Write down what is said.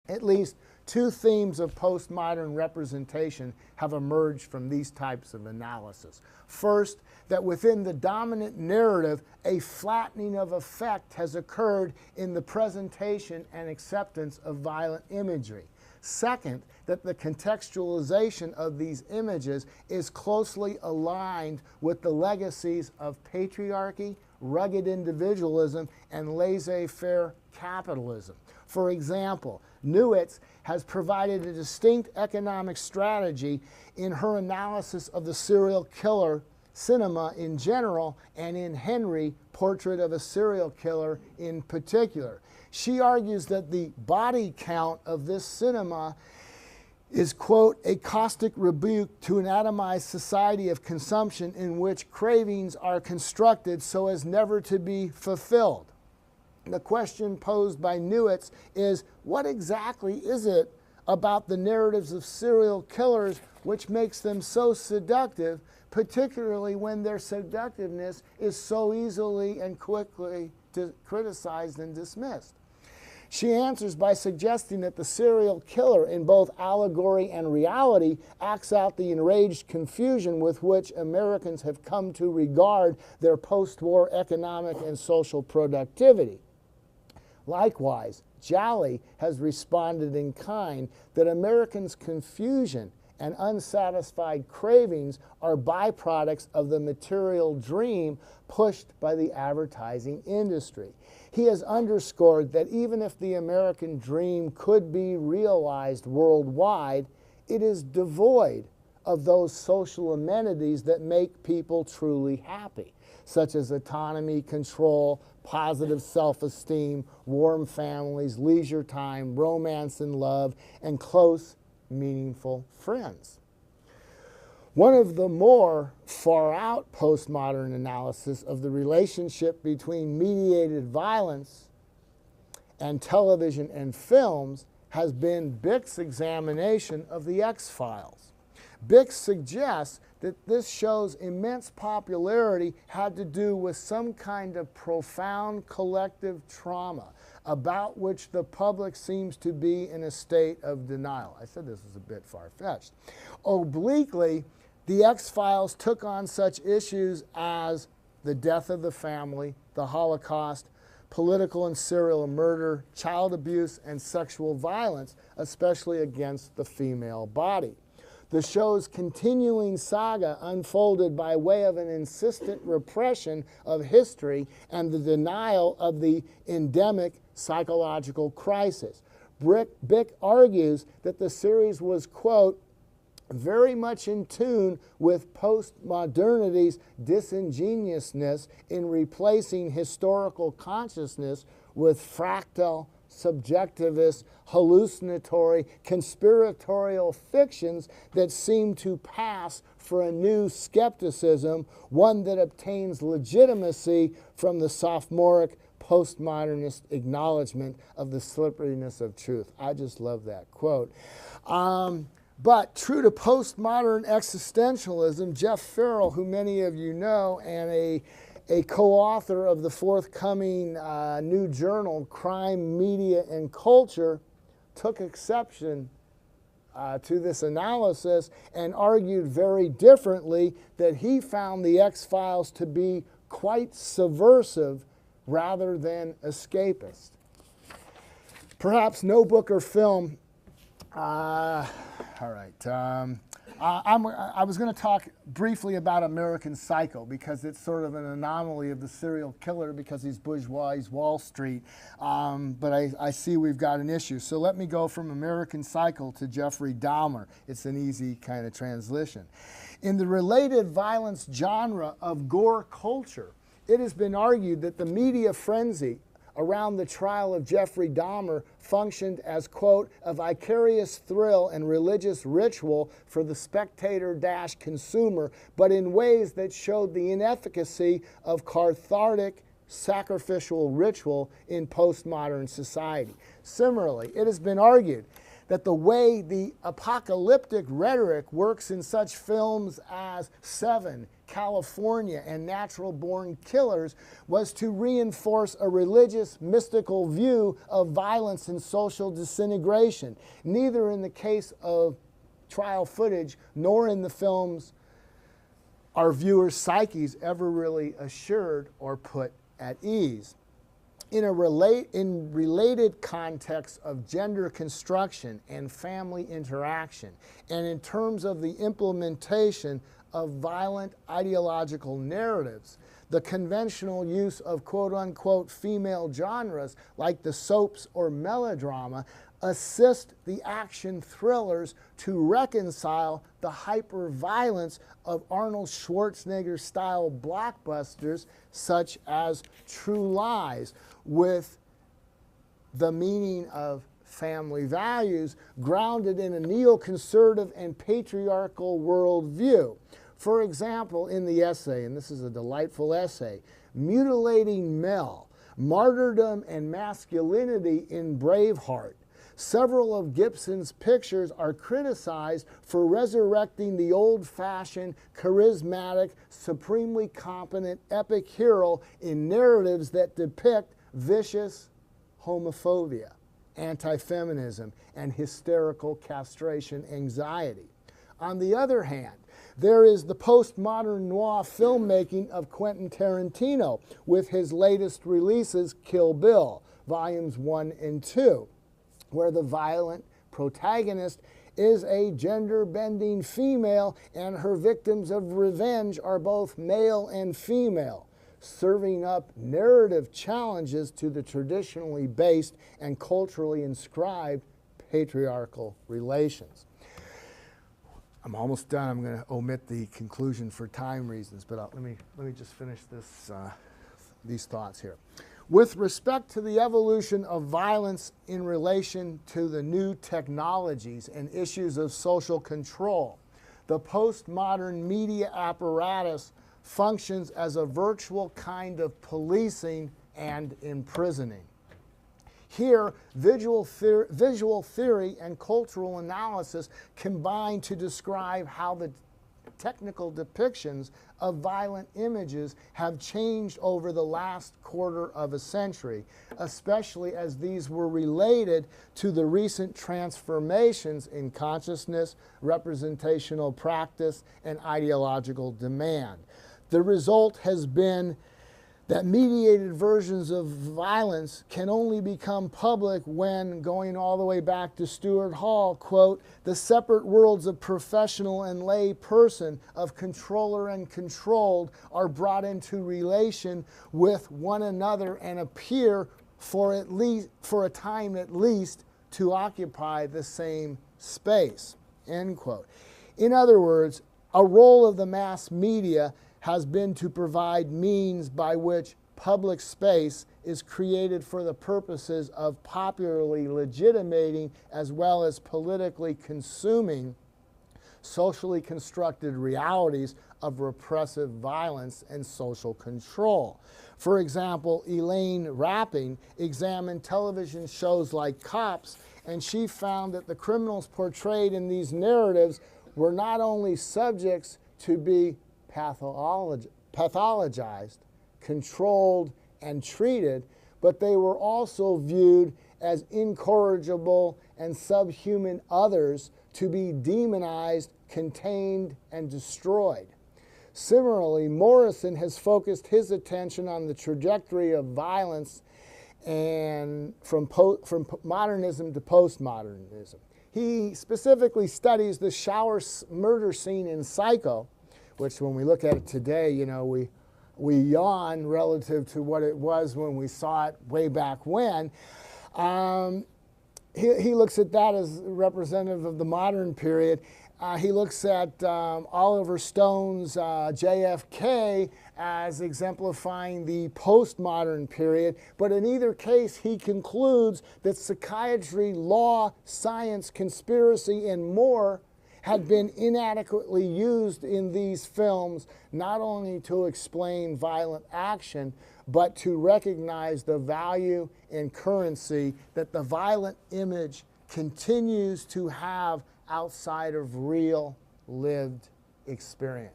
At least two themes of postmodern representation have emerged from these types of analysis. First, that within the dominant narrative, a flattening of effect has occurred in the presentation and acceptance of violent imagery. Second, that the contextualization of these images is closely aligned with the legacies of patriarchy, rugged individualism, and laissez-faire capitalism. For example, Newitz has provided a distinct economic strategy in her analysis of the serial killer cinema in general and in Henry, Portrait of a Serial Killer in particular. She argues that the body count of this cinema is, quote, a caustic rebuke to an atomized society of consumption in which cravings are constructed so as never to be fulfilled. The question posed by Newitz is, what exactly is it about the narratives of serial killers which makes them so seductive, particularly when their seductiveness is so easily and quickly criticized and dismissed? She answers by suggesting that the serial killer, in both allegory and reality, acts out the enraged confusion with which Americans have come to regard their post-war economic and social productivity. Likewise, Jolly has responded in kind that Americans' confusion and unsatisfied cravings are byproducts of the material dream pushed by the advertising industry. He has underscored that even if the American dream could be realized worldwide, it is devoid of those social amenities that make people truly happy, such as autonomy, control, positive self-esteem, warm families, leisure time, romance and love, and close, meaningful friends. One of the more far-out postmodern analysis of the relationship between mediated violence and television and films has been Bick's examination of the X-Files. Bick suggests that this show's immense popularity had to do with some kind of profound collective trauma about which the public seems to be in a state of denial. I said this was a bit far-fetched. Obliquely, the X-Files took on such issues as the death of the family, the Holocaust, political and serial murder, child abuse, and sexual violence, especially against the female body. The show's continuing saga unfolded by way of an insistent repression of history and the denial of the endemic psychological crisis. Bick argues that the series was, quote, very much in tune with postmodernity's disingenuousness in replacing historical consciousness with fractal, subjectivist, hallucinatory, conspiratorial fictions that seem to pass for a new skepticism, one that obtains legitimacy from the sophomoric postmodernist acknowledgement of the slipperiness of truth. I just love that quote. But true to postmodern existentialism, Jeff Farrell, who many of you know, and a co-author of the forthcoming new journal, Crime, Media, and Culture, took exception to this analysis and argued very differently that he found the X-Files to be quite subversive rather than escapist. Perhaps no book or film. I was going to talk briefly about American Psycho because it's sort of an anomaly of the serial killer because he's bourgeois, he's Wall Street, but I see we've got an issue. So let me go from American Psycho to Jeffrey Dahmer. It's an easy kind of transition. In the related violence genre of gore culture, it has been argued that the media frenzy around the trial of Jeffrey Dahmer functioned as, quote, a vicarious thrill and religious ritual for the spectator-consumer, but in ways that showed the inefficacy of cathartic sacrificial ritual in postmodern society. Similarly, it has been argued that the way the apocalyptic rhetoric works in such films as Seven, California, and Natural Born Killers was to reinforce a religious, mystical view of violence and social disintegration. Neither in the case of trial footage nor in the films are viewers' psyches ever really assured or put at ease. In related contexts of gender construction and family interaction, and in terms of the implementation of violent ideological narratives, the conventional use of quote-unquote female genres like the soaps or melodrama assist the action thrillers to reconcile the hyper-violence of Arnold Schwarzenegger-style blockbusters such as True Lies with the meaning of family values grounded in a neoconservative and patriarchal worldview. For example, in the essay, and this is a delightful essay, Mutilating Mel, Martyrdom and Masculinity in Braveheart, several of Gibson's pictures are criticized for resurrecting the old-fashioned, charismatic, supremely competent epic hero in narratives that depict vicious homophobia, anti-feminism, and hysterical castration anxiety. On the other hand, there is the postmodern noir filmmaking of Quentin Tarantino with his latest releases, Kill Bill, Volumes 1 and 2, where the violent protagonist is a gender-bending female and her victims of revenge are both male and female, serving up narrative challenges to the traditionally based and culturally inscribed patriarchal relations. I'm almost done. I'm going to omit the conclusion for time reasons, but let me just finish these thoughts here. With respect to the evolution of violence in relation to the new technologies and issues of social control, the postmodern media apparatus functions as a virtual kind of policing and imprisoning. Here, visual theory and cultural analysis combine to describe how the technical depictions of violent images have changed over the last quarter of a century, especially as these were related to the recent transformations in consciousness, representational practice, and ideological demand. The result has been that mediated versions of violence can only become public when, going all the way back to Stuart Hall, quote, the separate worlds of professional and lay person, of controller and controlled, are brought into relation with one another and appear for a time at least to occupy the same space, end quote. In other words, a role of the mass media has been to provide means by which public space is created for the purposes of popularly legitimating as well as politically consuming socially constructed realities of repressive violence and social control. For example, Elaine Rapping examined television shows like Cops, and she found that the criminals portrayed in these narratives were not only subjects to be pathologized, controlled, and treated, but they were also viewed as incorrigible and subhuman others to be demonized, contained, and destroyed. Similarly, Morrison has focused his attention on the trajectory of violence and from modernism to postmodernism. He specifically studies the shower murder scene in Psycho, which when we look at it today, you know, we yawn relative to what it was when we saw it way back when. He looks at that as representative of the modern period. He looks at Oliver Stone's JFK as exemplifying the postmodern period, but in either case he concludes that psychiatry, law, science, conspiracy, and more had been inadequately used in these films, not only to explain violent action, but to recognize the value and currency that the violent image continues to have outside of real lived experience.